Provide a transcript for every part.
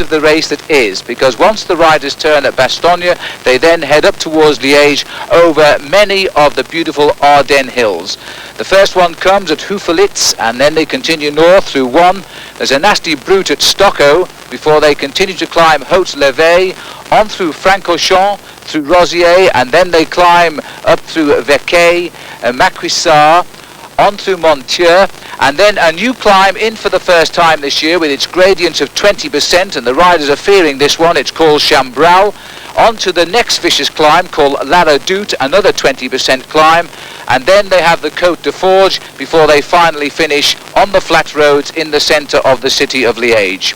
of the race that is, because once the riders turn at Bastogne, they then head up towards Liège over many of the beautiful Ardennes hills. The first one comes at Houffalitz, and then they continue north through one. There's a nasty brute at Stocco before they continue to climb Haute-Levée, on through Francorchamps, through Rosier, and then they climb up through Vecquet, Maquisard, on through Montieu, and then a new climb in for the first time this year with its gradients of 20%, and the riders are fearing this one. It's called Chambral. On to the next vicious climb called La Redoute, another 20% climb, and then they have the Côte de Forge before they finally finish on the flat roads in the centre of the city of Liège.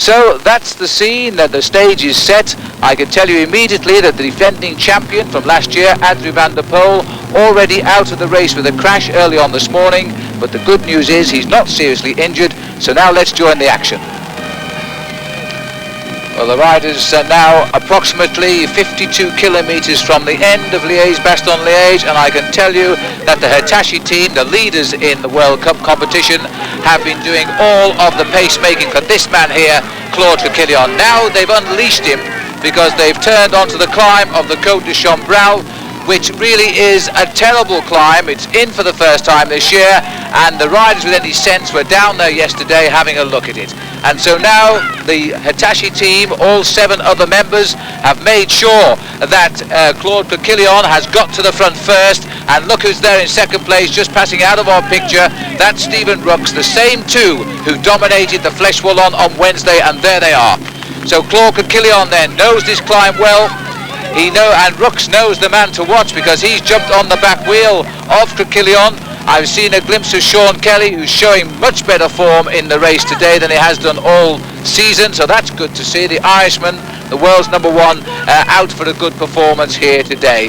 So that's the scene, the stage is set. I can tell you immediately that the defending champion from last year, Adrie van der Poel, already out of the race with a crash early on this morning, but the good news is he's not seriously injured. So now let's join the action. Well, the riders are now approximately 52 kilometres from the end of Liege Bastogne Liege, and I can tell you that the Hitachi team, the leaders in the World Cup competition, have been doing all of the pacemaking for this man here, Claude Coquillon. Now they've unleashed him because they've turned onto the climb of the Côte de Chambral, which really is a terrible climb. It's in for the first time this year, and the riders with any sense were down there yesterday having a look at it. And so now the Hitachi team, all 7 other members, have made sure that Claude Coquillon has got to the front first, and look who's there in second place, just passing out of our picture. That's Stephen Rooks, the same 2 who dominated the Flèche Wallonne on Wednesday, and there they are. So Claude Coquillon then knows this climb well. And Rooks knows the man to watch because he's jumped on the back wheel of Coquillon. I've seen a glimpse of Sean Kelly, who's showing much better form in the race today than he has done all season, so that's good to see. The Irishman, the world's #1, out for a good performance here today.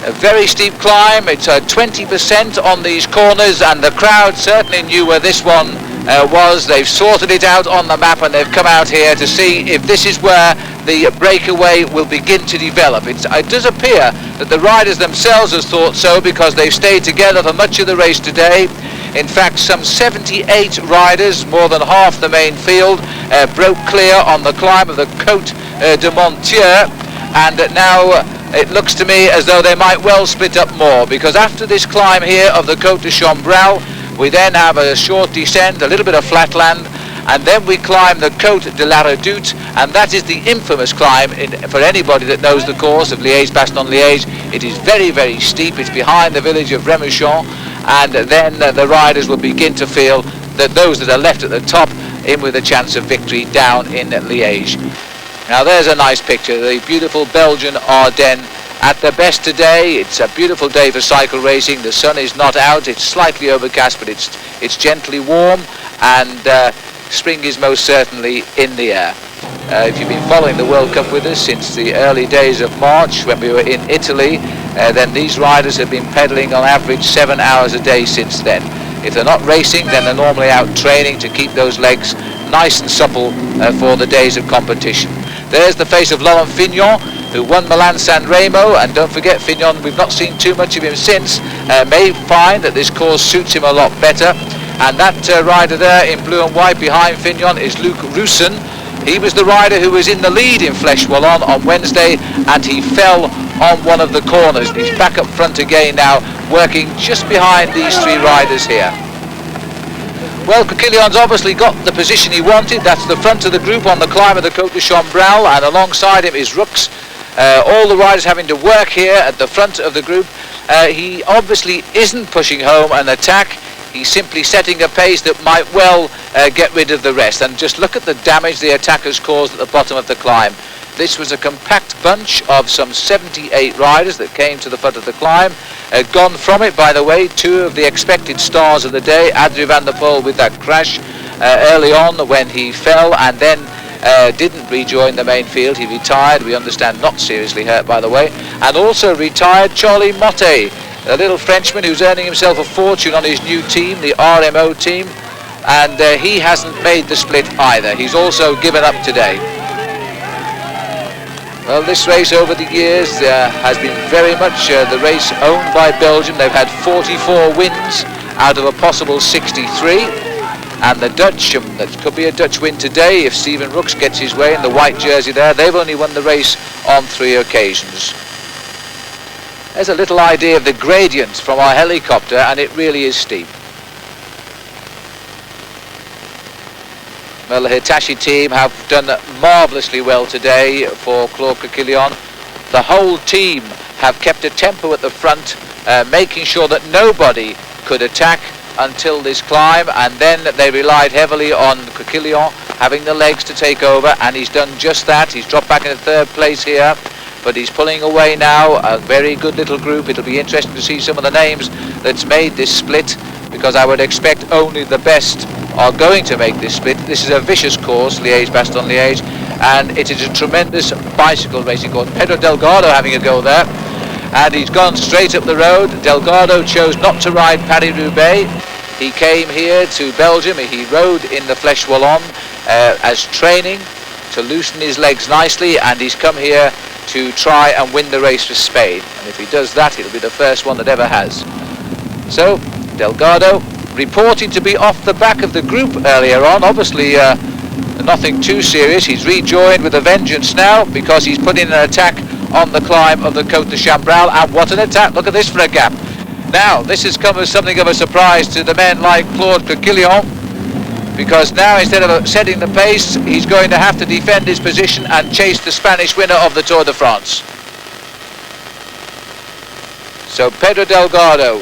A very steep climb. It's 20% on these corners, and the crowd certainly knew where this one was. They've sorted it out on the map, and they've come out here to see if this is where the breakaway will begin to develop. It does appear that the riders themselves have thought so, because they've stayed together for much of the race today. In fact, some 78 riders, more than half the main field, broke clear on the climb of the Côte de Montieu, and now it looks to me as though they might well split up more, because after this climb here of the Côte de Chambral, we then have a short descent, a little bit of flatland, and then we climb the Côte de la Redoute, and that is the infamous climb for anybody that knows the course of Liège Bastogne Liège. It is very, very steep. It's behind the village of Remouchon, and then the riders will begin to feel that those that are left at the top in with a chance of victory down in Liège. Now there's a nice picture, the beautiful Belgian Ardennes at their best today. It's a beautiful day for cycle racing. The sun is not out, it's slightly overcast, but it's gently warm, and spring is most certainly in the air. If you've been following the World Cup with us since the early days of March when we were in Italy, then these riders have been pedalling on average 7 hours a day since then. If they're not racing, then they're normally out training to keep those legs nice and supple for the days of competition. There's the face of Laurent Fignon, who won Milan-San Remo, and don't forget Fignon, we've not seen too much of him since, may find that this course suits him a lot better. And that rider there in blue and white behind Fignon is Luc Roussin. He was the rider who was in the lead in Flèche Wallonne on Wednesday, and he fell on one of the corners. He's back up front again now, working just behind these 3 riders here. Well, Coquillon's obviously got the position he wanted. That's the front of the group on the climb of the Côte de Chambral, and alongside him is Rooks. All the riders having to work here at the front of the group. He obviously isn't pushing home an attack. He's simply setting a pace that might well get rid of the rest. And just look at the damage the attackers caused at the bottom of the climb. This was a compact bunch of some 78 riders that came to the foot of the climb. Gone from it, by the way, 2 of the expected stars of the day. Adrie van der Poel with that crash early on when he fell, and then didn't rejoin the main field. He retired, we understand not seriously hurt, by the way. And also retired Charlie Motte, a little Frenchman who's earning himself a fortune on his new team, the RMO team, and he hasn't made the split either. He's also given up today. Well, this race over the years has been very much the race owned by Belgium. They've had 44 wins out of a possible 63, And the Dutch, that could be a Dutch win today if Steven Rooks gets his way in the white jersey there. They've only won the race on 3 occasions. There's a little idea of the gradient from our helicopter, and it really is steep. Well, the Hitachi team have done marvellously well today for Claude Coquillon. The whole team have kept a tempo at the front, making sure that nobody could attack until this climb, and then they relied heavily on Coquillon having the legs to take over, and he's done just that. He's dropped back into 3rd place here, but he's pulling away now. A very good little group. It'll be interesting to see some of the names that's made this split, because I would expect only the best are going to make this split. This is a vicious course, Liege Bastogne Liege, and it is a tremendous bicycle racing course. Petra Delgado having a go there, and he's gone straight up the road. Delgado chose not to ride Paris-Roubaix. He came here to Belgium. He rode in the Flèche Wallonne as training to loosen his legs nicely, and he's come here to try and win the race for Spain. And if he does that, it'll be the first one that ever has. So Delgado reporting to be off the back of the group earlier on. Obviously nothing too serious. He's rejoined with a vengeance now, because he's put in an attack on the climb of the Côte de Chambral, and what an attack. Look at this for a gap. Now this has come as something of a surprise to the men like Claude Coquillon, because now instead of setting the pace, he's going to have to defend his position and chase the Spanish winner of the Tour de France. So Pedro Delgado,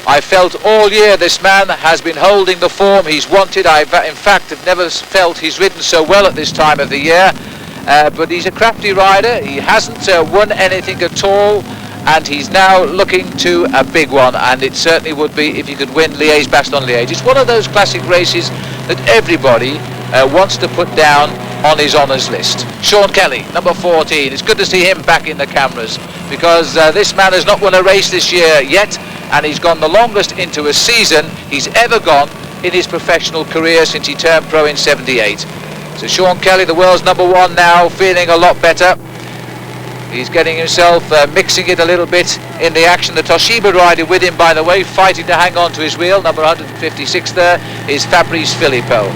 I felt all year this man has been holding the form he's wanted. I in fact have never felt he's ridden so well at this time of the year, but he's a crafty rider. He hasn't won anything at all, and he's now looking to a big one, and it certainly would be if he could win Liege Bastogne Liege. It's one of those classic races that everybody wants to put down on his honours list. Sean Kelly, number 14. It's good to see him back in the cameras, because this man has not won a race this year yet, and he's gone the longest into a season he's ever gone in his professional career since he turned pro in '78. So Sean Kelly, the world's number 1 now, feeling a lot better. He's getting himself, mixing it a little bit in the action. The Toshiba rider with him, by the way, fighting to hang on to his wheel, number 156 there, is Fabrice Filippo.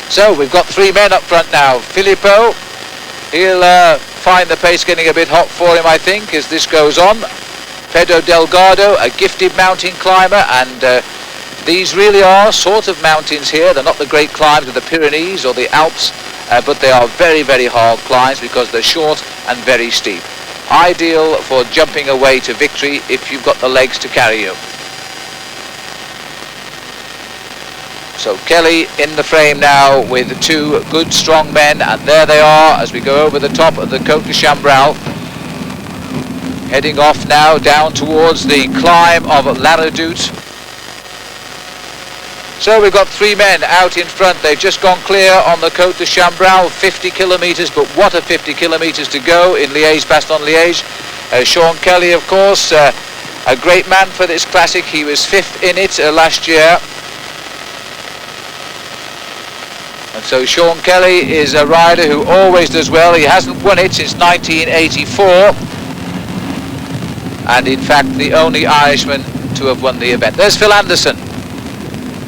So we've got 3 men up front now. Filippo, he'll find the pace getting a bit hot for him, I think, as this goes on. Pedro Delgado, a gifted mountain climber, and these really are sort of mountains here. They're not the great climbs of the Pyrenees or the Alps, but they are very, very hard climbs because they're short and very steep. Ideal for jumping away to victory if you've got the legs to carry you. So Kelly in the frame now with 2 good strong men, and there they are as we go over the top of the Côte de Chambral, heading off now down towards the climb of La Redoute. So we've got 3 men out in front. They've just gone clear on the Côte de Chambral, 50 kilometres, but what a 50 kilometres to go in Liege Bastogne Liege. Sean Kelly, of course, a great man for this classic. He was 5th in it last year. And so Sean Kelly is a rider who always does well. He hasn't won it since 1984. And in fact, the only Irishman to have won the event. There's Phil Anderson,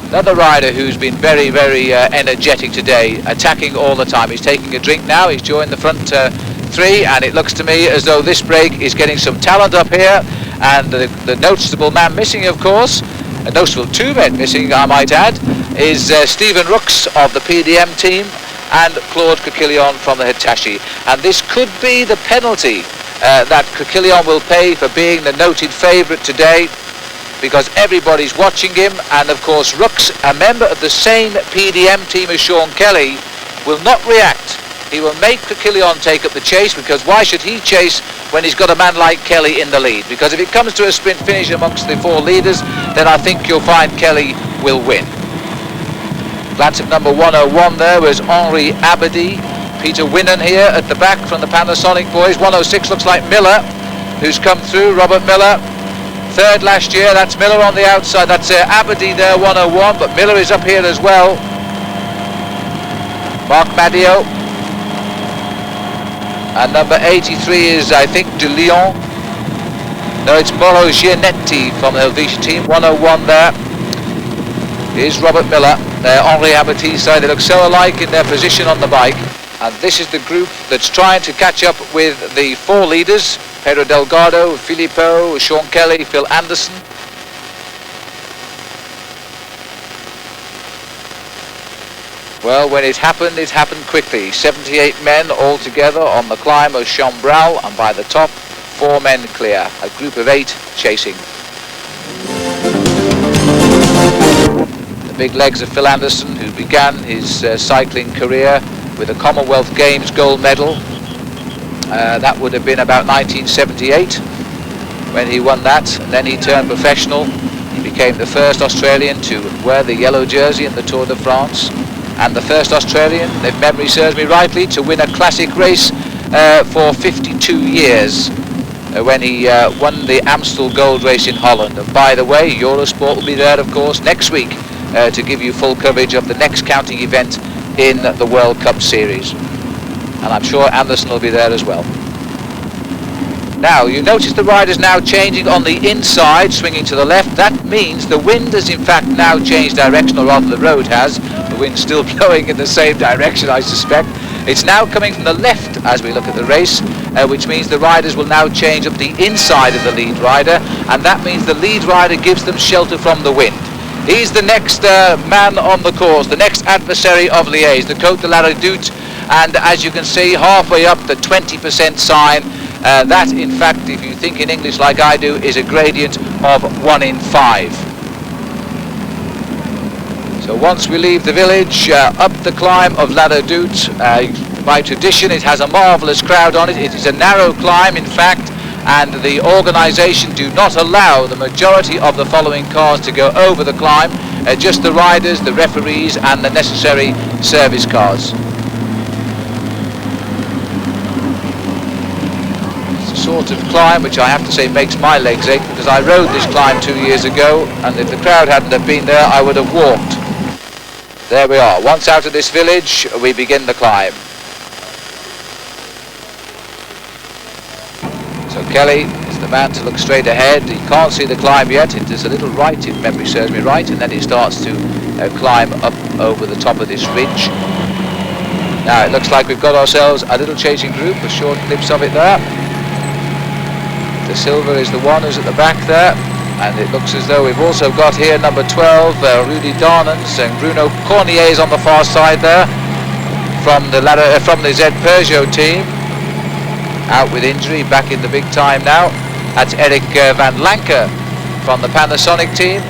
another rider who's been very, very energetic today, attacking all the time. He's taking a drink now. He's joined the front 3, and it looks to me as though this break is getting some talent up here. And the noticeable man missing, of course, a noticeable 2 men missing, I might add, is Steven Rooks of the PDM team and Claude Coquillon from the Hitachi. And this could be the penalty that Coquillon will pay for being the noted favourite today, because everybody's watching him, and of course Rooks, a member of the same PDM team as Sean Kelly, will not react. He will make Coquillon take up the chase, because why should he chase when he's got a man like Kelly in the lead? Because if it comes to a sprint finish amongst the 4 leaders, then I think you'll find Kelly will win. Glance at number 101 there was Henri Abadi. Peter Winnan here at the back from the Panasonic boys. 106 looks like Miller, who's come through, Robert Miller. 3rd last year, that's Miller on the outside. That's Abadi there, 101, but Miller is up here as well. Marc Madio. And number 83 is, I think, De Lyon. No, it's Mauro Gianetti from the Helvetia team, 101 there. Here's Robert Miller, Henri Abatista. They look so alike in their position on the bike. And this is the group that's trying to catch up with the 4 leaders: Petra Delgado, Filippo, Sean Kelly, Phil Anderson. Well, when it happened quickly. 78 men all together on the climb of Chambral, and by the top, 4 men clear. A group of 8 chasing. The big legs of Phil Anderson, who began his cycling career with a Commonwealth Games gold medal. That would have been about 1978 when he won that, and then he turned professional. He became the first Australian to wear the yellow jersey in the Tour de France, and the first Australian, if memory serves me rightly, to win a classic race for 52 years when he won the Amstel Gold Race in Holland. And by the way, Eurosport will be there, of course, next week to give you full coverage of the next counting event in the World Cup Series. And I'm sure Anderson will be there as well. Now, you notice the riders now changing on the inside, swinging to the left. That means the wind has in fact now changed direction, or rather the road has. The wind's still blowing in the same direction, I suspect. It's now coming from the left as we look at the race, which means the riders will now change up the inside of the lead rider, and that means the lead rider gives them shelter from the wind. He's the next man on the course, the next adversary of Liège, the Côte de la Redoute, and as you can see, halfway up the 20% sign. That, in fact, if you think in English like I do, is a gradient of 1 in 5. So once we leave the village, up the climb of La Redoute, by tradition it has a marvellous crowd on it. It is a narrow climb, in fact, and the organisation do not allow the majority of the following cars to go over the climb, just the riders, the referees and the necessary service cars. Sort of climb which I have to say makes my legs ache, because I rode this climb 2 years ago, and if the crowd hadn't have been there I would have walked. There we are. Once out of this village we begin the climb. So Kelly is the man to look straight ahead. He can't see the climb yet. It is a little right, if memory serves me right, and then he starts to climb up over the top of this ridge. Now it looks like we've got ourselves a little chasing group, a short glimpse of it there. De Silva is the one who's at the back there, and it looks as though we've also got here number 12, Rudy Darnans, and Bruno Cornier is on the far side there from the Z Peugeot team, out with injury, back in the big time now. That's Eric van Lanker from the Panasonic team,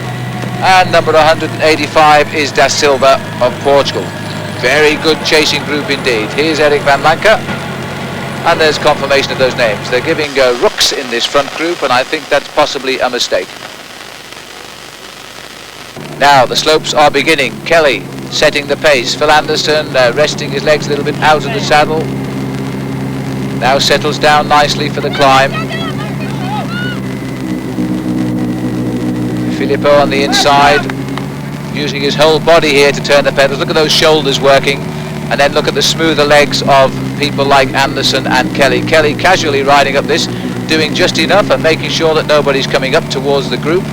and number 185 is Da Silva of Portugal. Very good chasing group indeed. Here's Eric van Lanker. And there's confirmation of those names. They're giving rooks in this front group, and I think that's possibly a mistake. Now the slopes are beginning. Kelly setting the pace. Phil Anderson resting his legs a little bit out of the saddle. Now settles down nicely for the climb. Filippo on the inside, using his whole body here to turn the pedals. Look at those shoulders working. And then look at the smoother legs of people like Anderson and Kelly. Kelly casually riding up this, doing just enough and making sure that nobody's coming up towards the group.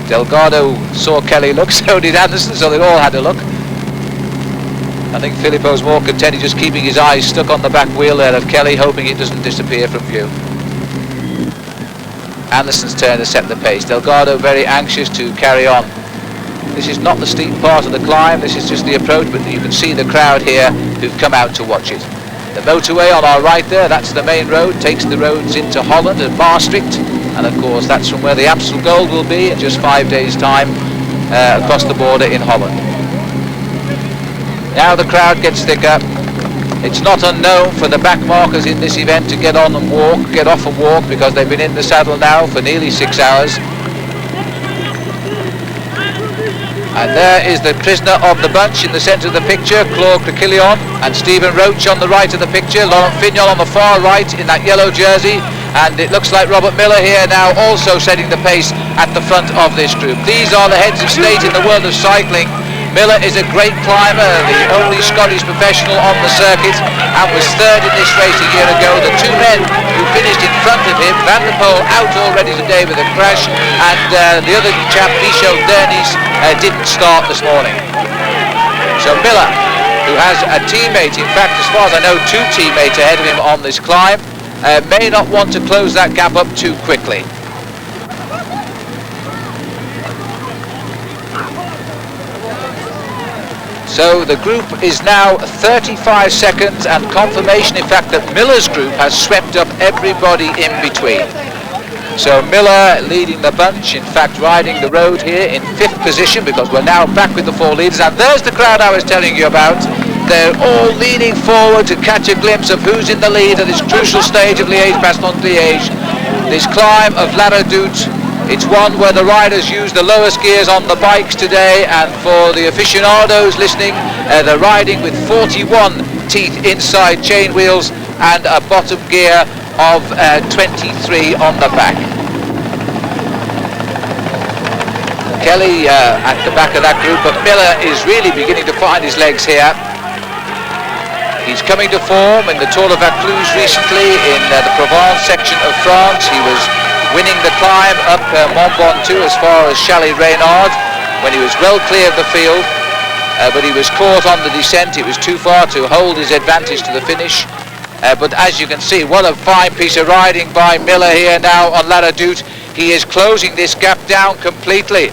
Delgado saw Kelly look, so did Anderson, so they all had a look. I think Filippo's more contented just keeping his eyes stuck on the back wheel there of Kelly, hoping it doesn't disappear from view. Anderson's turn to set the pace. Delgado very anxious to carry on. This is not the steep part of the climb, this is just the approach, but you can see the crowd here who've come out to watch it. The motorway on our right there, that's the main road, takes the roads into Holland and Maastricht, and of course that's from where the Amstel Gold will be in just 5 days' time across the border in Holland. Now the crowd gets thicker. It's not unknown for the back markers in this event to get on and walk, get off and walk, because they've been in the saddle now for nearly 6 hours. And there is the prisoner of the bunch in the centre of the picture, Claude Clequillon, and Stephen Roach on the right of the picture, Laurent Fignon on the far right in that yellow jersey, and it looks like Robert Miller here now also setting the pace at the front of this group. These are the heads of state in the world of cycling, Miller is a great climber, the only Scottish professional on the circuit, and was third in this race a year ago. The two men who finished in front of him, Van der Poel out already today with a crash, and the other chap, Michel Dernies, didn't start this morning. So Miller, who has a teammate, in fact, as far as I know, two teammates ahead of him on this climb, may not want to close that gap up too quickly. So the group is now 35 seconds, and confirmation, in fact, that Miller's group has swept up everybody in between. So Miller leading the bunch, in fact riding the road here in 5th position, because we're now back with the 4 leaders, and there's the crowd I was telling you about. They're all leaning forward to catch a glimpse of who's in the lead at this crucial stage of Liege Bastogne Liege. This climb of La Redoute, it's one where the riders use the lowest gears on the bikes today, and for the aficionados listening, they're riding with 41 teeth inside chain wheels and a bottom gear of 23 on the back. Kelly at the back of that group, but Miller is really beginning to find his legs here. He's coming to form in the Tour de Vaucluse recently in the Provence section of France. He was winning the climb up Mont Ventoux as far as Chalet Reynard when he was well clear of the field, but he was caught on the descent. It was too far to hold his advantage to the finish. But as you can see, what a fine piece of riding by Miller here now on La Redoute. He is closing this gap down completely.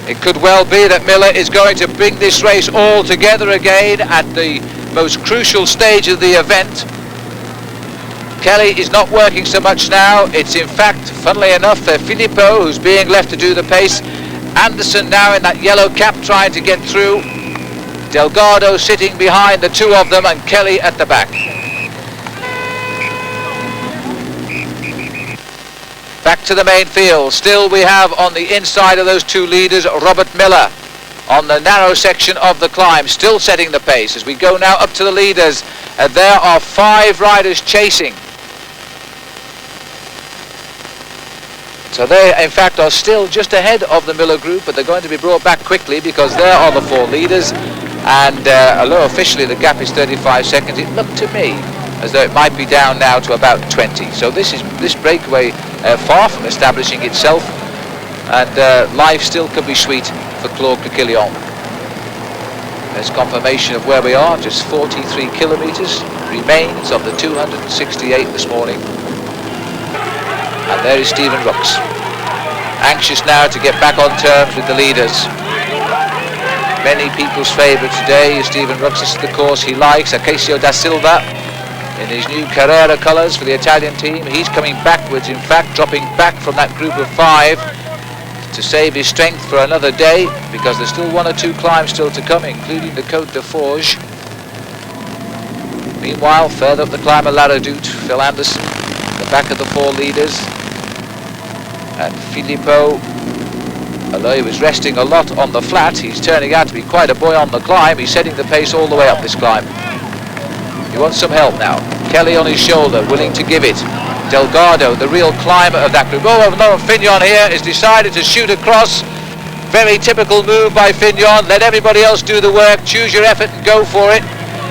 It could well be that Miller is going to bring this race all together again at the most crucial stage of the event. Kelly is not working so much now. It's in fact, funnily enough, Filippo who's being left to do the pace. Anderson now in that yellow cap trying to get through. Delgado sitting behind the two of them, and Kelly at the back. Back to the main field. Still we have on the inside of those two leaders Robert Miller on the narrow section of the climb, still setting the pace. As we go now up to the leaders, there are 5 riders chasing. So they, in fact, are still just ahead of the Miller group, but they're going to be brought back quickly because there are the 4 leaders. And although officially the gap is 35 seconds, it looked to me as though it might be down now to about 20. So this breakaway far from establishing itself, and life still could be sweet for Claude Coquillon. There's confirmation of where we are. Just 43 kilometres remains of the 268 this morning. And there is Stephen Rooks, anxious now to get back on terms with the leaders. Many people's favourite today is Stephen Rooks. This is the course he likes. Acacio da Silva in his new Carrera colours for the Italian team. He's coming backwards, in fact, dropping back from that group of 5 to save his strength for another day, because there's still 1 or 2 climbs still to come, including the Côte de Forges. Meanwhile, further up the climb of La Redoute, Phil Anderson, the back of the 4 leaders, and Filippo, although he was resting a lot on the flat, he's turning out to be quite a boy on the climb. He's setting the pace all the way up this climb. He wants some help now. Kelly on his shoulder, willing to give it. Delgado, the real climber of that group. Oh, no, Fignon here has decided to shoot across. Very typical move by Fignon. Let everybody else do the work. Choose your effort and go for it.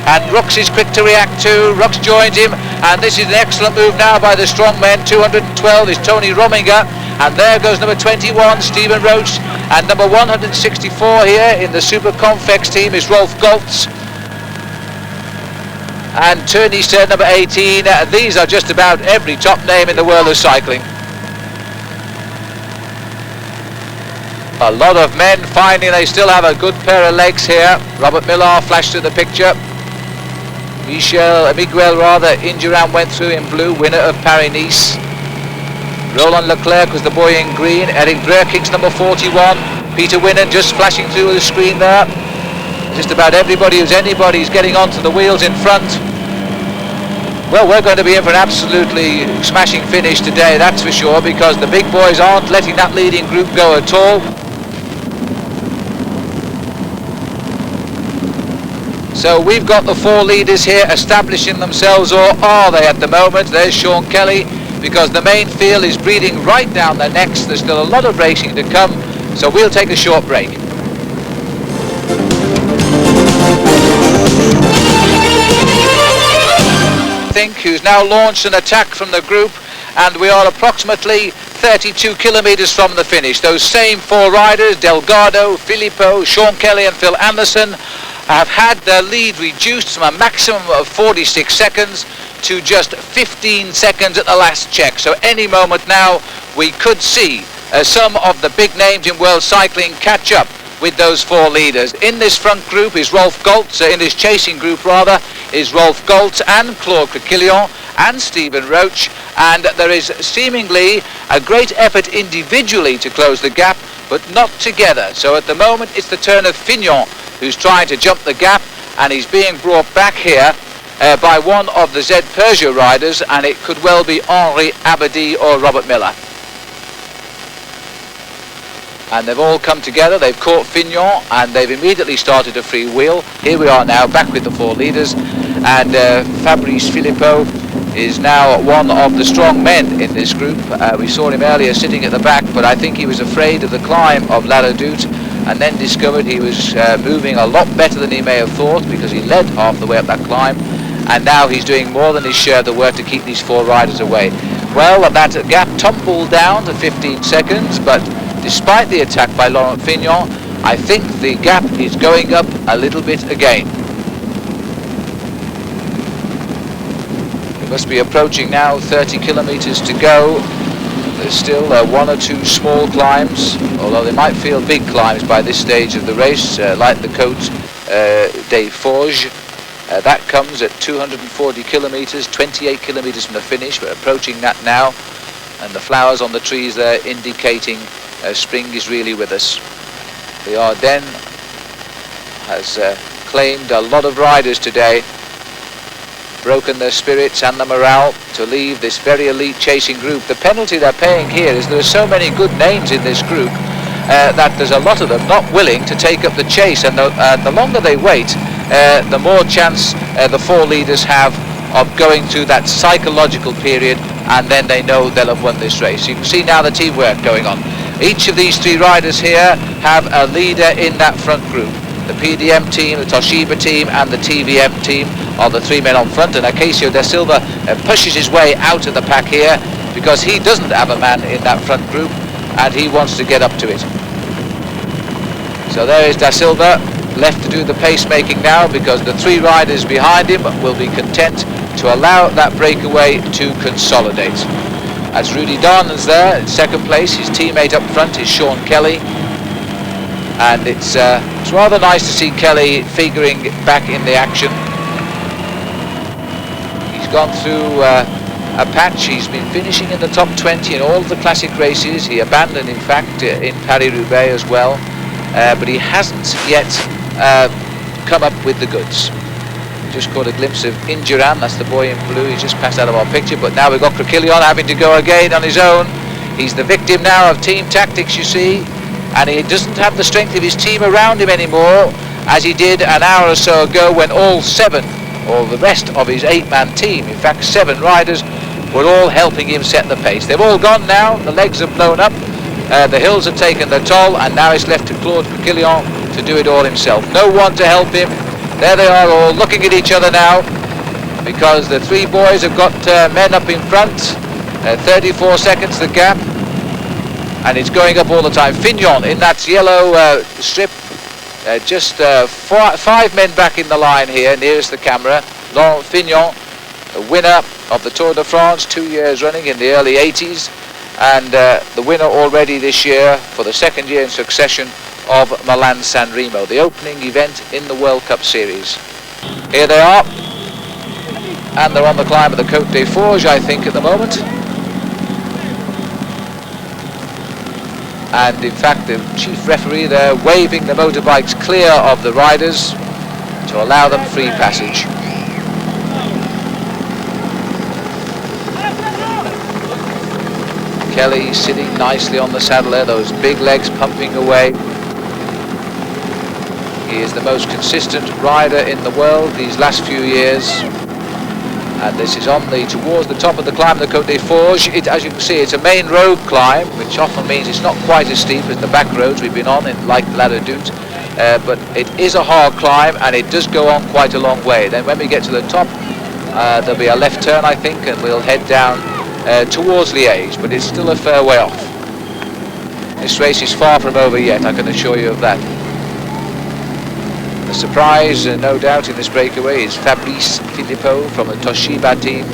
And Rooks is quick to react too. Rooks joins him, and this is an excellent move now by the strong men. 212 is Tony Rominger, and there goes number 21, Stephen Roach, and number 164 here in the Super Confex team is Rolf Goltz. And Turnister, number 18. These are just about every top name in the world of cycling. A lot of men finding they still have a good pair of legs here. Robert Millar flashed to the picture. Miguel Indurain went through in blue, winner of Paris-Nice. Roland Leclerc was the boy in green. Eric Breukings, number 41. Peter Winnen just flashing through the screen there. Just about everybody who's anybody is getting onto the wheels in front. Well, we're going to be in for an absolutely smashing finish today, that's for sure, because the big boys aren't letting that leading group go at all. So we've got the 4 leaders here establishing themselves, or are they at the moment? There's Sean Kelly, because the main field is breathing right down their necks. There's still a lot of racing to come, so we'll take a short break. think, who's now launched an attack from the group, and we are approximately 32 kilometres from the finish. Those same four riders, Delgado, Filippo, Sean Kelly and Phil Anderson, have had their lead reduced from a maximum of 46 seconds to just 15 seconds at the last check. So any moment now we could see some of the big names in world cycling catch up with those four leaders. In this front group is Rolf Goltz, in this chasing group rather, is Rolf Goltz and Claude Coquillon and Stephen Roach, and there is seemingly a great effort individually to close the gap, but not together. So at the moment it's the turn of Fignon, who's trying to jump the gap, and he's being brought back here by one of the Z Peugeot riders, and it could well be Henri Abadie or Robert Miller. And they've all come together, they've caught Fignon, and they've immediately started a free wheel. Here we are now, back with the four leaders, and Fabrice Filippo is now one of the strong men in this group. We saw him earlier sitting at the back, but I think he was afraid of the climb of La Redoute, and then discovered he was moving a lot better than he may have thought, because he led half the way up that climb, and now he's doing more than his share of the work to keep these four riders away. Well, that gap tumbled down to 15 seconds, but despite the attack by Laurent Fignon, I think the gap is going up a little bit again. We must be approaching now 30 kilometres to go. There's still one or two small climbs, although they might feel big climbs by this stage of the race, like the Côte des Forges. That comes at 240 kilometres, 28 kilometres from the finish. We're approaching that now, and the flowers on the trees there indicating spring is really with us. The Ardennes has claimed a lot of riders today, broken their spirits and the morale to leave this very elite chasing group. The penalty they're paying here is there are so many good names in this group that there's a lot of them not willing to take up the chase, and the longer they wait, the more chance the four leaders have of going through that psychological period, and then they know they'll have won this race. You can see now the teamwork going on. Each of these three riders here have a leader in that front group. The PDM team, the Toshiba team and the TVM team are the three men on front, and Acacio da Silva pushes his way out of the pack here because he doesn't have a man in that front group and he wants to get up to it. So there is da Silva, left to do the pacemaking now, because the three riders behind him will be content to allow that breakaway to consolidate. As Rudy Darnan's there in second place, his teammate up front is Sean Kelly, and it's rather nice to see Kelly figuring back in the action. He's gone through a patch. He's been finishing in the top 20 in all of the classic races. He abandoned, in fact, in Paris-Roubaix as well, but he hasn't yet come up with the goods. We just caught a glimpse of Indurain, that's the boy in blue. He's just passed out of our picture, but now we've got Coquillon having to go again on his own. He's the victim now of team tactics, you see, and he doesn't have the strength of his team around him anymore, as he did an hour or so ago when all seven, or the rest of his eight-man team, in fact 7 riders, were all helping him set the pace. They've all gone now, the legs have blown up, the hills have taken their toll, and now it's left to Claude Coquillon to do it all himself. No one to help him. There they are, all looking at each other now, because the three boys have got men up in front. 34 seconds the gap, and it's going up all the time. Fignon in that yellow strip, just 5 men back in the line here, nearest the camera. Laurent Fignon, the winner of the Tour de France 2 years running in the early 80s, and the winner already this year for the 2nd year in succession of Milan-San Remo, the opening event in the World Cup Series. Here they are, and they're on the climb of the Côte des Forges, I think, at the moment. And in fact, the chief referee there waving the motorbikes clear of the riders to allow them free passage. Kelly sitting nicely on the saddle there, those big legs pumping away. He is the most consistent rider in the world these last few years, and this is on towards the top of the climb of the Côte des Forges. As you can see, it's a main road climb, which often means it's not quite as steep as the back roads we've been on, like La Redoute, but it is a hard climb and it does go on quite a long way. Then when we get to the top, There'll be a left turn, I think, and we'll head down towards Liège, but it's still a fair way off. This race is far from over yet, I can assure you of that. The surprise, no doubt, in this breakaway is Fabrice Filippo from the Toshiba team.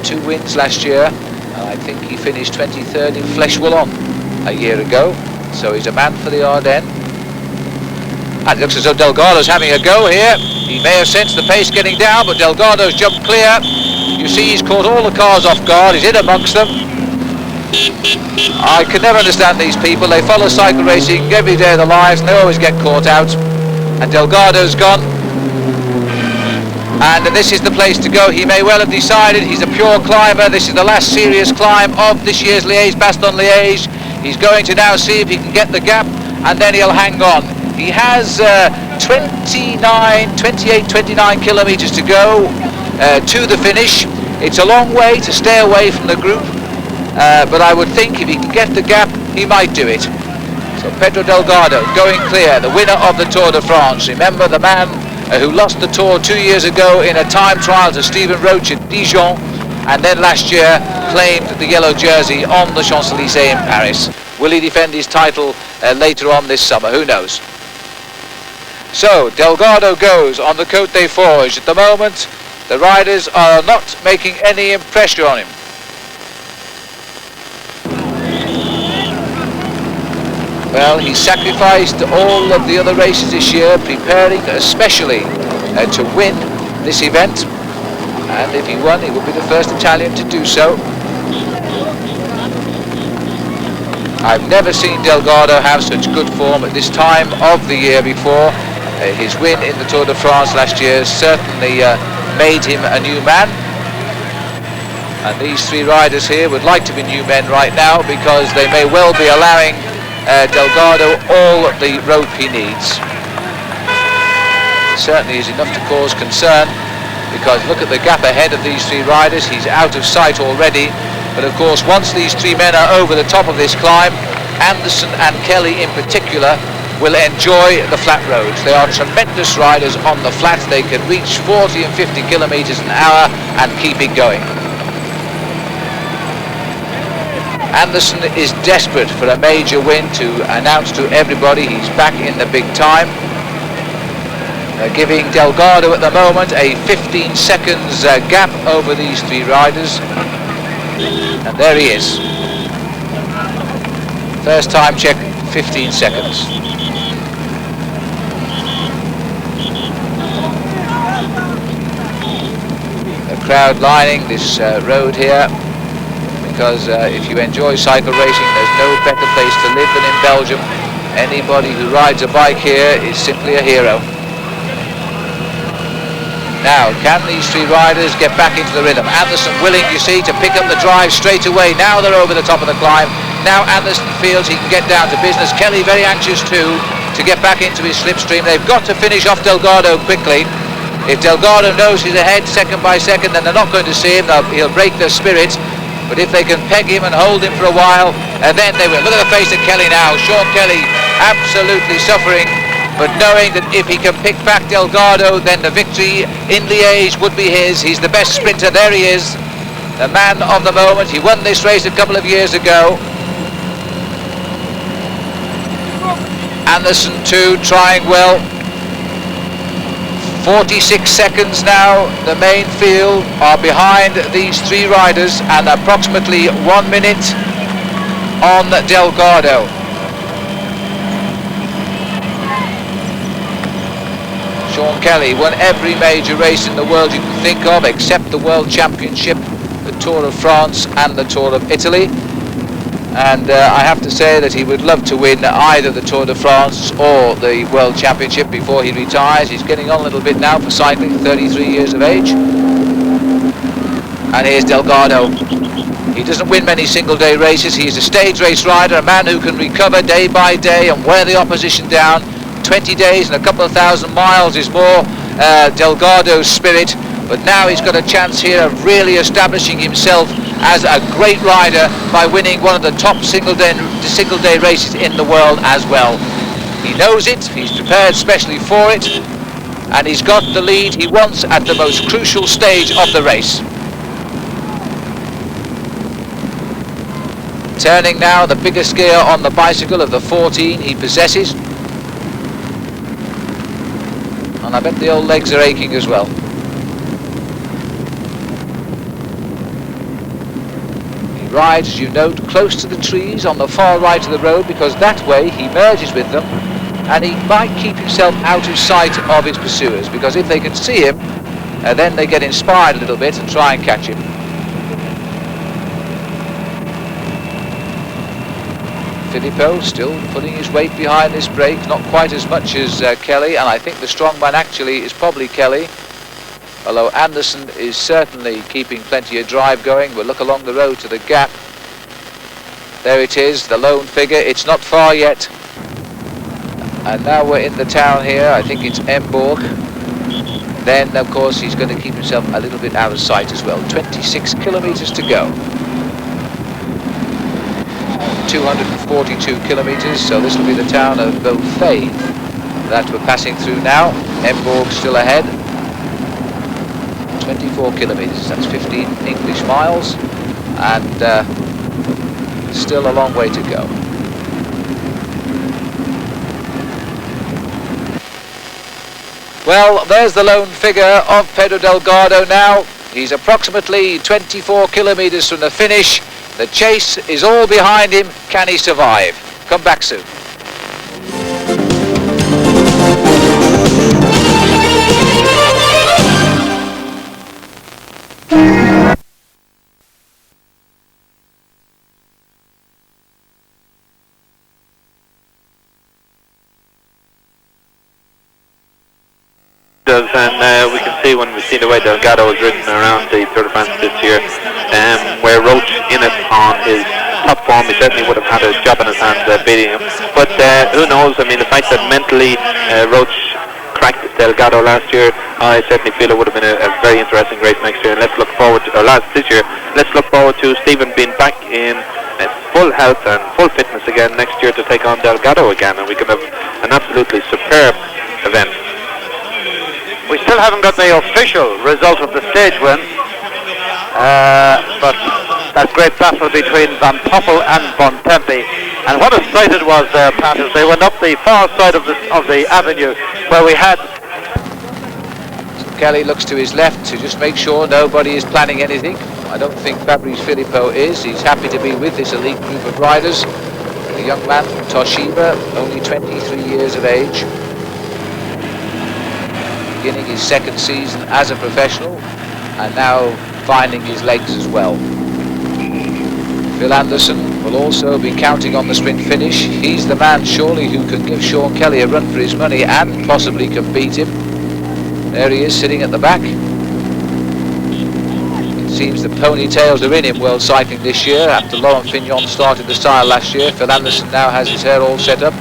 2 wins last year, and I think he finished 23rd in Flèche Wallonne a year ago, so he's a man for the Ardennes. And it looks as though Delgado's having a go here. He may have sensed the pace getting down, but Delgado's jumped clear. You see, he's caught all the cars off guard. He's in amongst them. I can never understand these people. They follow cycle racing every day of their lives, and they always get caught out. And Delgado's gone. And this is the place to go. He may well have decided he's a pure climber. This is the last serious climb of this year's Liege Bastogne Liege. He's going to now see if he can get the gap, and then he'll hang on. He has 28, 29 kilometres to go to the finish. It's a long way to stay away from the group, but I would think if he can get the gap, he might do it. So Petra Delgado going clear, the winner of the Tour de France. Remember, the man who lost the Tour 2 years ago in a time trial to Stephen Roach at Dijon, and then last year claimed the yellow jersey on the Champs-Élysées in Paris. Will he defend his title later on this summer? Who knows? So Delgado goes on the Côte des Forges. At the moment, the riders are not making any impression on him. Well, he sacrificed all of the other races this year, preparing especially to win this event. And if he won, he would be the first Italian to do so. I've never seen Delgado have such good form at this time of the year before. His win in the Tour de France last year certainly made him a new man. And these 3 riders here would like to be new men right now, because they may well be allowing Delgado all the rope he needs. It certainly is enough to cause concern, because look at the gap ahead of these 3 riders. He's out of sight already. But of course, once these 3 men are over the top of this climb, Anderson and Kelly in particular will enjoy the flat roads. They are tremendous riders on the flat. They can reach 40 and 50 kilometers an hour and keep it going. Anderson is desperate for a major win to announce to everybody he's back in the big time. They're giving Delgado at the moment a 15 seconds gap over these 3 riders. And there he is. First time check, 15 seconds. The crowd lining this road here, because if you enjoy cycle racing, there's no better place to live than in Belgium. Anybody who rides a bike here is simply a hero. Now, can these 3 riders get back into the rhythm? Anderson willing, you see, to pick up the drive straight away. Now they're over the top of the climb. Now Anderson feels he can get down to business. Kelly very anxious too to get back into his slipstream. They've got to finish off Delgado quickly. If Delgado knows he's ahead second by second, then they're not going to see him. He'll break their spirit. But if they can peg him and hold him for a while, then they will. Look at the face of Kelly now. Sean Kelly absolutely suffering, but knowing that if he can pick back Delgado, then the victory in Liège would be his. He's the best sprinter. There he is, the man of the moment. He won this race a couple of years ago. Anderson too, trying well. 46 seconds now. The main field are behind these 3 riders, and approximately 1 minute on Delgado. Sean Kelly won every major race in the world you can think of, except the World Championship, the Tour of France and the Tour of Italy. And I have to say that he would love to win either the Tour de France or the World Championship before he retires. He's getting on a little bit now for cycling, 33 years of age. And here's Delgado. He doesn't win many single-day races. He's a stage race rider, a man who can recover day by day and wear the opposition down. 20 days and a couple of thousand miles is more Delgado's spirit. But now he's got a chance here of really establishing himself as a great rider by winning one of the top single-day races in the world as well. He knows it, he's prepared specially for it, and he's got the lead he wants at the most crucial stage of the race. Turning now the biggest gear on the bicycle of the 14 he possesses. And I bet the old legs are aching as well. He rides, as you note, close to the trees on the far right of the road, because that way he merges with them and he might keep himself out of sight of his pursuers, because if they can see him, then they get inspired a little bit and try and catch him. Filippo still putting his weight behind this brake, not quite as much as Kelly, and I think the strong man actually is probably Kelly, although Anderson is certainly keeping plenty of drive going. We'll look along the road to the gap. There it is, the lone figure. It's not far yet, and now we're in the town here. I think it's Emborg. Then of course he's going to keep himself a little bit out of sight as well. 26 kilometers to go. 242 kilometers, so this will be the town of Beaufay that we're passing through now. Emborg still ahead. 24 kilometers, that's 15 English miles, and still a long way to go. Well, there's the lone figure of Petra Delgado now. He's approximately 24 kilometers from the finish. The chase is all behind him. Can he survive? Come back soon. And we can see when we see the way Delgado has ridden around the Tour de France this year, where Roach in it on his top form, he certainly would have had a job in his hands beating him. But who knows? I mean, the fact that mentally Roach cracked Delgado last year, I certainly feel it would have been a very interesting race next year. And let's look forward to, this year, let's look forward to Stephen being back in full health and full fitness again next year to take on Delgado again, and we can have an absolutely superb event. We still haven't got the official result of the stage win, but that great battle between Van Poppel and Bontempi, and what a sight it was there, Pat, as they went up the far side of the avenue where we had. Kelly looks to his left to just make sure nobody is planning anything. I don't think Fabrice Filippo is. He's happy to be with this elite group of riders. The young man from Toshiba, only 23 years of age, beginning his second season as a professional, and now finding his legs as well. Phil Anderson will also be counting on the sprint finish. He's the man surely who can give Sean Kelly a run for his money and possibly can beat him. There he is sitting at the back. It seems the ponytails are in him World Cycling this year. After Laurent Fignon started the style last year, Phil Anderson now has his hair all set up,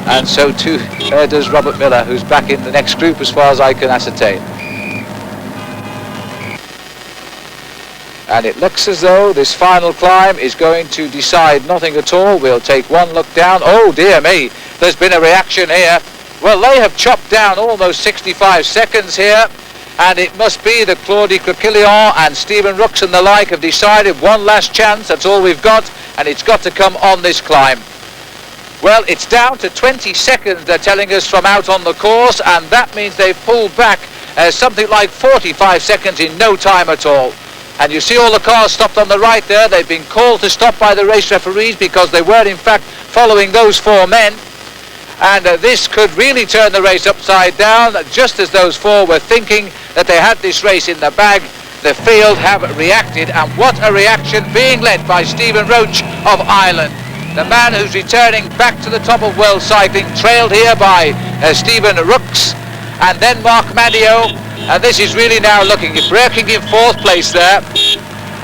and so too does Robert Miller, who's back in the next group as far as I can ascertain. And it looks as though this final climb is going to decide nothing at all. We'll take one look down. Oh dear me, there's been a reaction here. Well, they have chopped down almost 65 seconds here, and it must be that Claudie Croquillon and Stephen Rooks and the like have decided one last chance, that's all we've got, and it's got to come on this climb. Well, it's down to 20 seconds, they're telling us, from out on the course, and that means they've pulled back something like 45 seconds in no time at all. And you see all the cars stopped on the right there. They've been called to stop by the race referees because they were in fact following those four men. And this could really turn the race upside down. Just as those four were thinking that they had this race in the bag, the field have reacted, and what a reaction, being led by Stephen Roach of Ireland. The man who's returning back to the top of world cycling, trailed here by Stephen Rooks and then Mark Madio. And this is really now looking, breaking in fourth place there.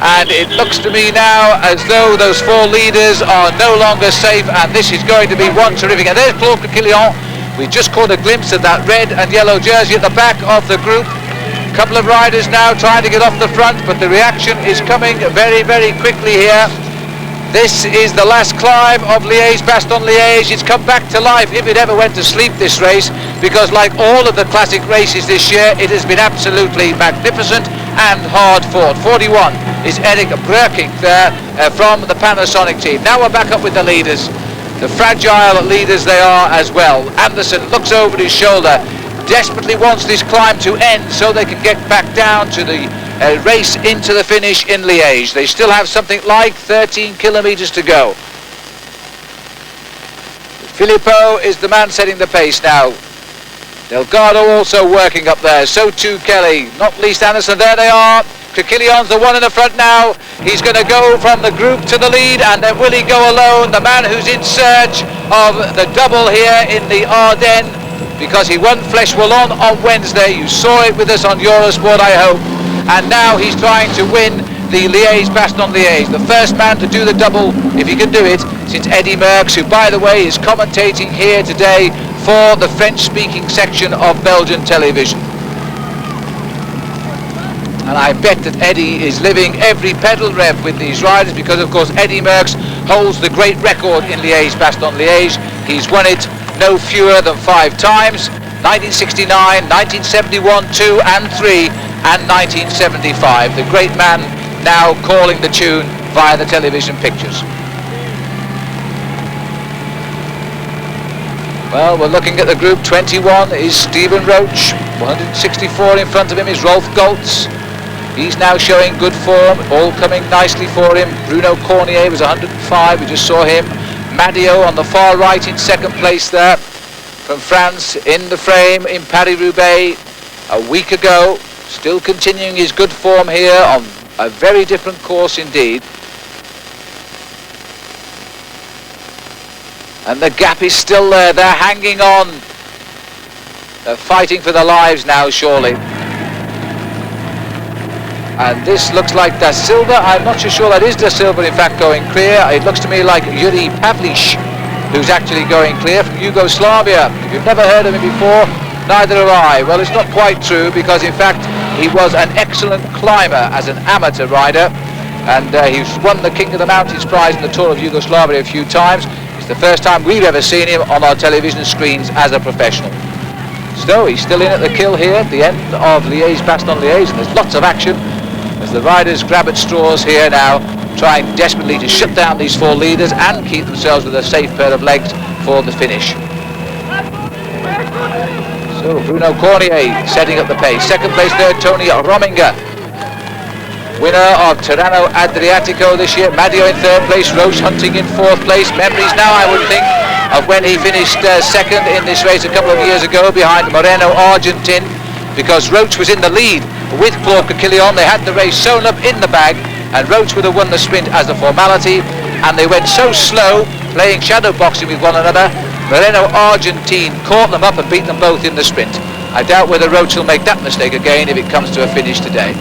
And it looks to me now as though those four leaders are no longer safe, and this is going to be one terrific. And there's Claude Croquillon. We just caught a glimpse of that red and yellow jersey at the back of the group. A couple of riders now trying to get off the front, but the reaction is coming very, very quickly here. This is the last climb of Liege Bastogne Liege. It's come back to life, if it ever went to sleep, this race, because like all of the classic races this year, it has been absolutely magnificent and hard fought. 41 is Eric Breukink there from the Panasonic team. Now we're back up with the leaders. The fragile leaders they are as well. Anderson looks over his shoulder, desperately wants this climb to end so they can get back down to the race into the finish in Liège. They still have something like 13 kilometers to go. Filippo is the man setting the pace now. Delgado also working up there, so too Kelly, not least Anderson. There they are. Kikilion's the one in the front now. He's going to go from the group to the lead, and then will he go alone? The man who's in search of the double here in the Ardennes, because he won Flèche Wallonne on Wednesday. You saw it with us on Eurosport, I hope. And now he's trying to win the Liege Bastogne Liege, the first man to do the double, if he can do it, since Eddy Merckx, who by the way is commentating here today for the French-speaking section of Belgian television. And I bet that Eddy is living every pedal rev with these riders, because of course Eddy Merckx holds the great record in Liege Bastogne Liege. He's won it no fewer than 5 times, 1969, 1971, 2 and 3, and 1975. The great man now calling the tune via the television pictures. Well, we're looking at the group. 21 is Stephen Roach, 164 in front of him is Rolf Goltz. He's now showing good form, all coming nicely for him. Bruno Cornier was 105, we just saw him. Madio on the far right in second place there, from France, in the frame in Paris-Roubaix a week ago. Still continuing his good form here on a very different course indeed. And the gap is still there, they're hanging on. They're fighting for their lives now, surely. And this looks like Da Silva. I'm not so sure that is Da Silva in fact going clear. It looks to me like Yuri Pavlic who's actually going clear from Yugoslavia. If you've never heard of him before, neither have I. Well, it's not quite true, because in fact he was an excellent climber as an amateur rider, and he's won the King of the Mountains prize in the Tour of Yugoslavia a few times. It's the first time we've ever seen him on our television screens as a professional. So he's still in at the kill here at the end of Liege Bastogne Liege, and there's lots of action as the riders grab at straws here now, trying desperately to shut down these 4 leaders and keep themselves with a safe pair of legs for the finish. So Bruno Cornier setting up the pace. Second place there, Tony Rominger, winner of Tirreno Adriatico this year. Madio in third place, Roche hunting in fourth place. Memories now, I would think, of when he finished second in this race a couple of years ago behind Moreno Argentin, because Roche was in the lead with Claude Kikilion. They had the race sewn up in the bag, and Roche would have won the sprint as a formality, and they went so slow, playing shadow boxing with one another. Moreno Argentin caught them up and beat them both in the sprint. I doubt whether Roche will make that mistake again if it comes to a finish today.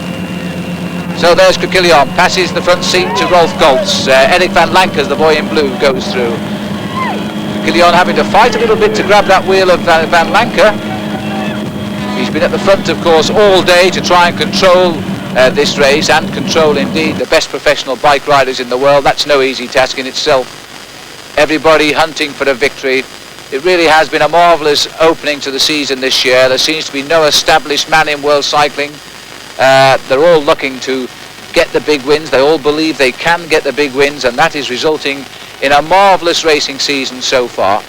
So there's Kikilion, passes the front seat to Rolf Goltz. Eric van Lankers, the boy in blue, goes through. Kikilion having to fight a little bit to grab that wheel of Van Lanker. He's been at the front, of course, all day to try and control this race, and control indeed the best professional bike riders in the world. That's no easy task in itself. Everybody hunting for a victory. It really has been a marvellous opening to the season this year. There seems to be no established man in world cycling. They're all looking to get the big wins. They all believe they can get the big wins, and that is resulting in a marvellous racing season so far.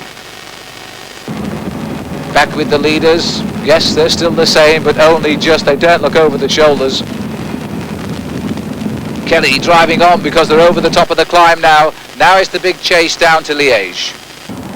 Back with the leaders. Yes, they're still the same, but only just. They don't look over the shoulders. Kelly driving on because they're over the top of the climb now. Now it's the big chase down to Liège.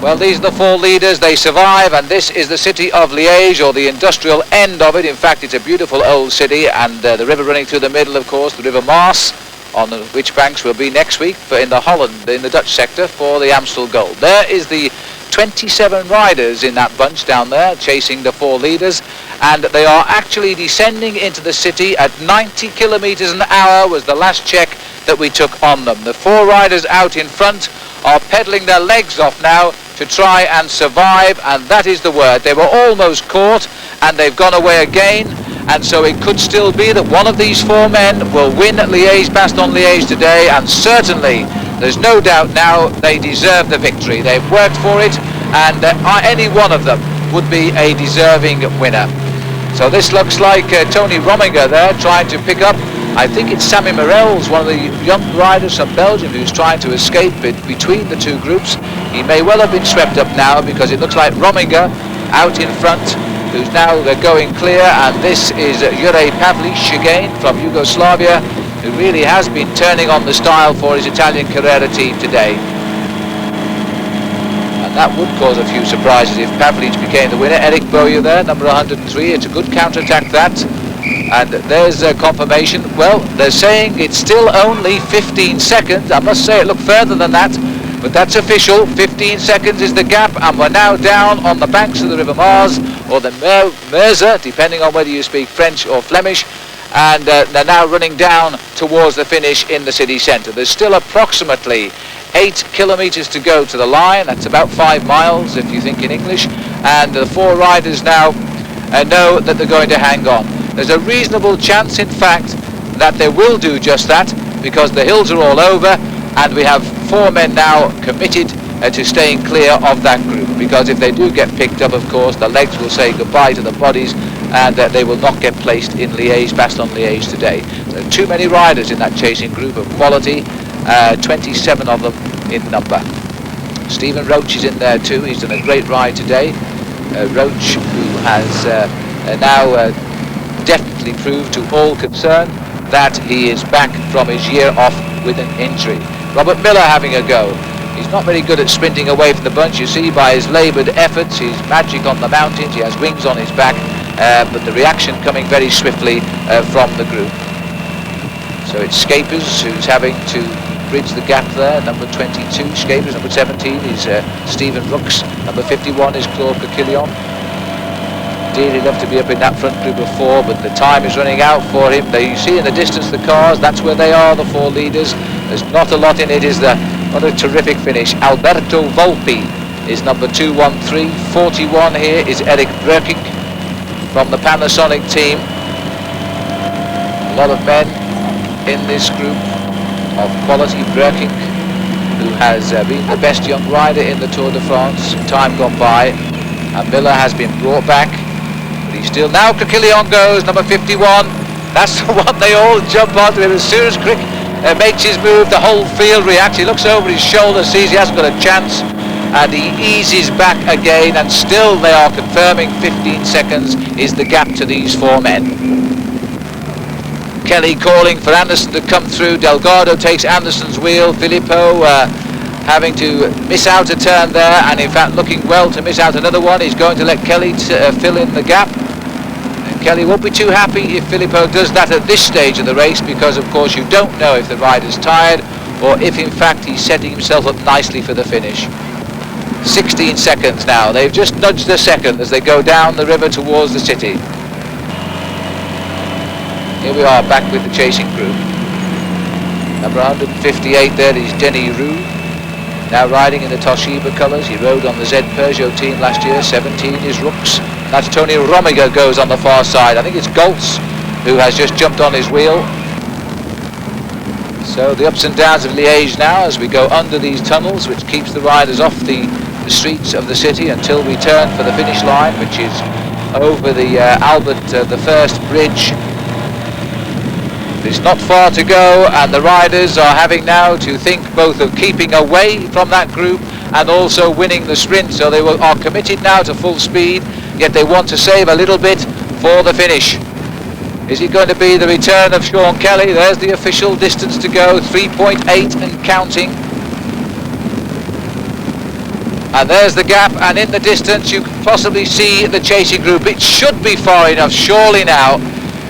Well, these are the 4 leaders. They survive, and this is the city of Liège, or the industrial end of it. In fact, it's a beautiful old city, and the river running through the middle, of course, the River Maas, on which banks will be next week in the Holland, in the Dutch sector, for the Amstel Gold. There is the 27 riders in that bunch down there chasing the 4 leaders, and they are actually descending into the city at 90 kilometers an hour was the last check that we took on them. The 4 riders out in front are pedaling their legs off now to try and survive, and that is the word. They were almost caught and they've gone away again, and so it could still be that one of these 4 men will win Liege Bastogne Liege today, and certainly there's no doubt now they deserve the victory. They've worked for it, and any one of them would be a deserving winner. So this looks like Tony Rominger there trying to pick up, I think it's Sammy Morels, one of the young riders from Belgium, who's trying to escape between the two groups. He may well have been swept up now, because it looks like Rominger out in front, who's now going clear, and this is Jure Pavlic again from Yugoslavia, who really has been turning on the style for his Italian Carrera team today. And that would cause a few surprises if Pavlic became the winner. Eric Boyer there, number 103, it's a good counter-attack that. And there's confirmation. Well, they're saying it's still only 15 seconds. I must say it looked further than that, but that's official. 15 seconds is the gap, and we're now down on the banks of the River Mars, or the Meuse, depending on whether you speak French or Flemish, and they're now running down towards the finish in the city centre. There's still approximately 8 kilometres to go to the line. That's about 5 miles if you think in English, and the 4 riders now know that they're going to hang on. There's a reasonable chance, in fact, that they will do just that, because the hills are all over, and we have 4 men now committed to staying clear of that group, because if they do get picked up, of course, the legs will say goodbye to the bodies, and they will not get placed in Liege Bastogne Liege today. So too many riders in that chasing group of quality, 27 of them in number. Stephen Roach is in there too. He's done a great ride today. Roach, who has now definitely proved to all concerned that he is back from his year off with an injury. Robert Miller having a go. He's not very good at sprinting away from the bunch. You see by his laboured efforts, his magic on the mountains, he has wings on his back, but the reaction coming very swiftly from the group. So it's Scapers who's having to bridge the gap there, number 22, Scapers, number 17 is Stephen Rooks, number 51 is Claude Coquillon. Dearly love to be up in that front group of 4, but the time is running out for him. There you see in the distance the cars, that's where they are, the 4 leaders. There's not a lot in it. What a terrific finish. Alberto Volpi is number 213. 41 here is Eric Breukink from the Panasonic team. A lot of men in this group of quality. Breukink, who has been the best young rider in the Tour de France, time gone by, and Miller has been brought back. He's still now. Coquillon goes, number 51. That's the one they all jump onto him as soon as Crick makes his move. The whole field reacts. He looks over his shoulder, sees he hasn't got a chance, and he eases back again. And still they are confirming 15 seconds is the gap to these 4 men. Kelly calling for Anderson to come through. Delgado takes Anderson's wheel. Filippo having to miss out a turn there, and in fact looking well to miss out another one. He's going to let Kelly fill in the gap. Kelly won't be too happy if Filippo does that at this stage of the race, because of course you don't know if the rider's tired or if in fact he's setting himself up nicely for the finish. 16 seconds now. They've just nudged a second as they go down the river towards the city. Here we are back with the chasing group. Number 158 there is Denis Roux, now riding in the Toshiba colours. He rode on the Z Peugeot team last year. 17 is Rooks. That's Tony Rominger goes on the far side. I think it's Goltz who has just jumped on his wheel. So the ups and downs of Liège now as we go under these tunnels, which keeps the riders off the streets of the city until we turn for the finish line, which is over the Albert the First Bridge. It's not far to go, and the riders are having now to think both of keeping away from that group and also winning the sprint. So they are committed now to full speed, yet they want to save a little bit for the finish. Is it going to be the return of Sean Kelly? There's the official distance to go, 3.8 and counting. And there's the gap, and in the distance you can possibly see the chasing group. It should be far enough, surely now.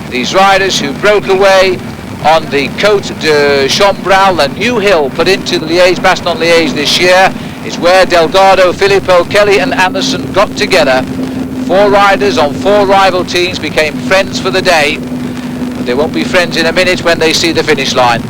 These riders who broke away on the Côte de Chambral, a new hill put into the Liège Bastogne Liège this year, is where Delgado, Filippo, Kelly and Anderson got together. 4 riders on 4 rival teams became friends for the day, but they won't be friends in a minute when they see the finish line.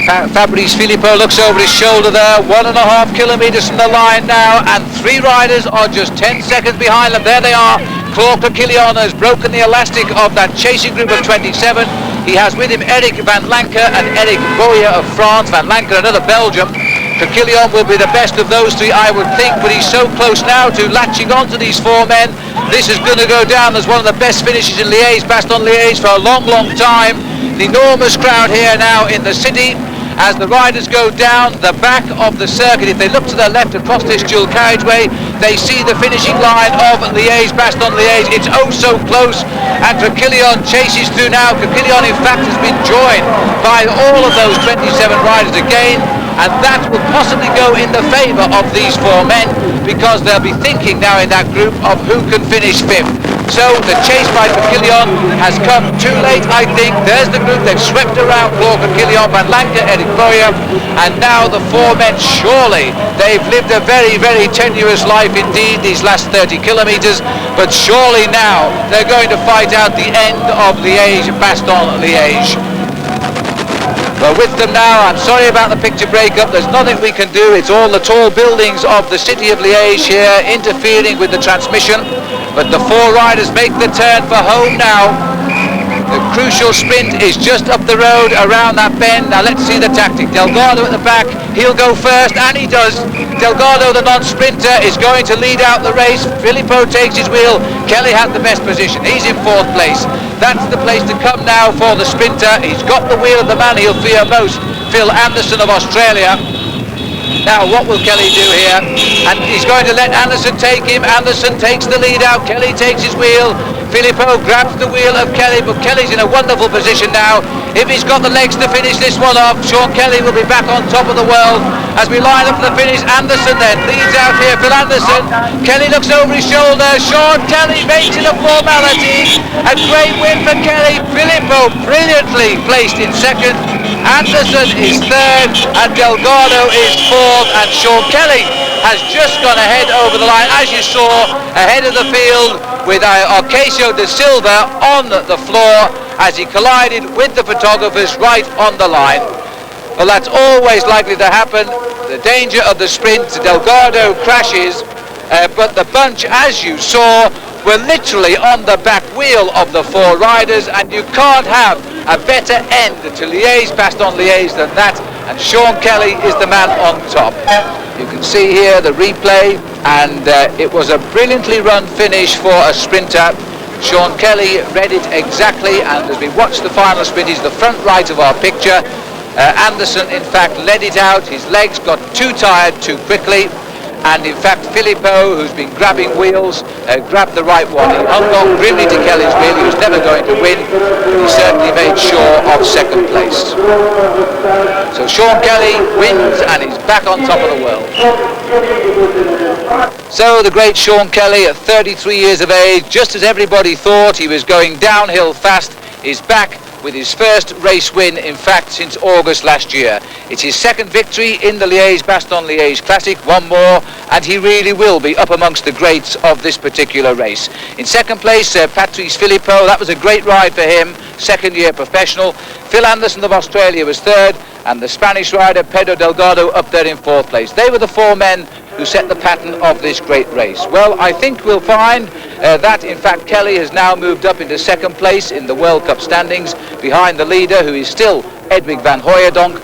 And Fabrice Filippo looks over his shoulder there, 1.5 kilometres from the line now, and 3 riders are just 10 seconds behind them. There they are, Claude Coquillon has broken the elastic of that chasing group of 27. He has with him Eric Van Lancker and Eric Boyer of France. Van Lancker, another Belgium. Coquillon will be the best of those three, I would think, but he's so close now to latching onto these four men. This is going to go down as one of the best finishes in Liege Bastogne Liege for a long, long time. The enormous crowd here now in the city as the riders go down the back of the circuit. If they look to their left across this dual carriageway, they see the finishing line of Liege Bastogne Liege. It's oh so close, and Coquillon chases through now. Coquillon in fact has been joined by all of those 27 riders again, and that will possibly go in the favour of these four men, because they'll be thinking now in that group of who can finish fifth. So the chase by Coquillon has come too late, I think. There's the group. They've swept around Claude Coquillon, Van Lancker, Eric Boyer, and now the four men, surely they've lived a very, very tenuous life indeed these last 30 kilometres, but surely now they're going to fight out the end of Liege Bastogne Liege. Well, with them now, I'm sorry about the picture breakup, there's nothing we can do. It's all the tall buildings of the city of Liege here interfering with the transmission, but the four riders make the turn for home now. The crucial sprint is just up the road around that bend. Now let's see the tactic. Delgado at the back, he'll go first, and he does. Delgado, the non-sprinter, is going to lead out the race. Filippo takes his wheel. Kelly has the best position. He's in fourth place. That's the place to come now for the sprinter. He's got the wheel of the man he'll fear most, Phil Anderson of Australia. Now what will Kelly do here? And he's going to let Anderson take him. Anderson takes the lead out. Kelly takes his wheel. Filippo grabs the wheel of Kelly, but Kelly's in a wonderful position now. If he's got the legs to finish this one off, Sean Kelly will be back on top of the world. As we line up for the finish, Anderson then leads out here, Phil Anderson. Kelly looks over his shoulder. Sean Kelly makes it a formality. A great win for Kelly. Filippo brilliantly placed in second. Anderson is third, and Delgado is fourth, and Sean Kelly has just gone ahead over the line, as you saw, ahead of the field, with Arcacio de Silva on the floor as he collided with the photographers right on the line. Well, that's always likely to happen. The danger of the sprint, Delgado crashes, but the bunch, as you saw, were literally on the back wheel of the four riders, and you can't have a better end to Liege Bastogne Liege than that, and Sean Kelly is the man on top. You can see here the replay, and it was a brilliantly run finish for a sprinter. Sean Kelly read it exactly, and as we watch the final sprint, he's the front right of our picture. Anderson in fact led it out. His legs got too tired too quickly, and in fact Filippo, who's been grabbing wheels, grabbed the right one. He hung on grimly to Kelly's wheel. He was never going to win, but he certainly made sure of second place. So Sean Kelly wins, and he's back on top of the world. So the great Sean Kelly, at 33 years of age, just as everybody thought he was going downhill fast, is back with his first race win, in fact, since August last year. It's his second victory in the Liege Bastogne Liege Classic, one more, and he really will be up amongst the greats of this particular race. In second place, Fabrice Filippo. That was a great ride for him, second year professional. Phil Anderson of Australia was third, and the Spanish rider Petra Delgado up there in fourth place. They were the four men who set the pattern of this great race. Well, I think we'll find that in fact Kelly has now moved up into second place in the World Cup standings, behind the leader, who is still Edwig van Hooijdonk.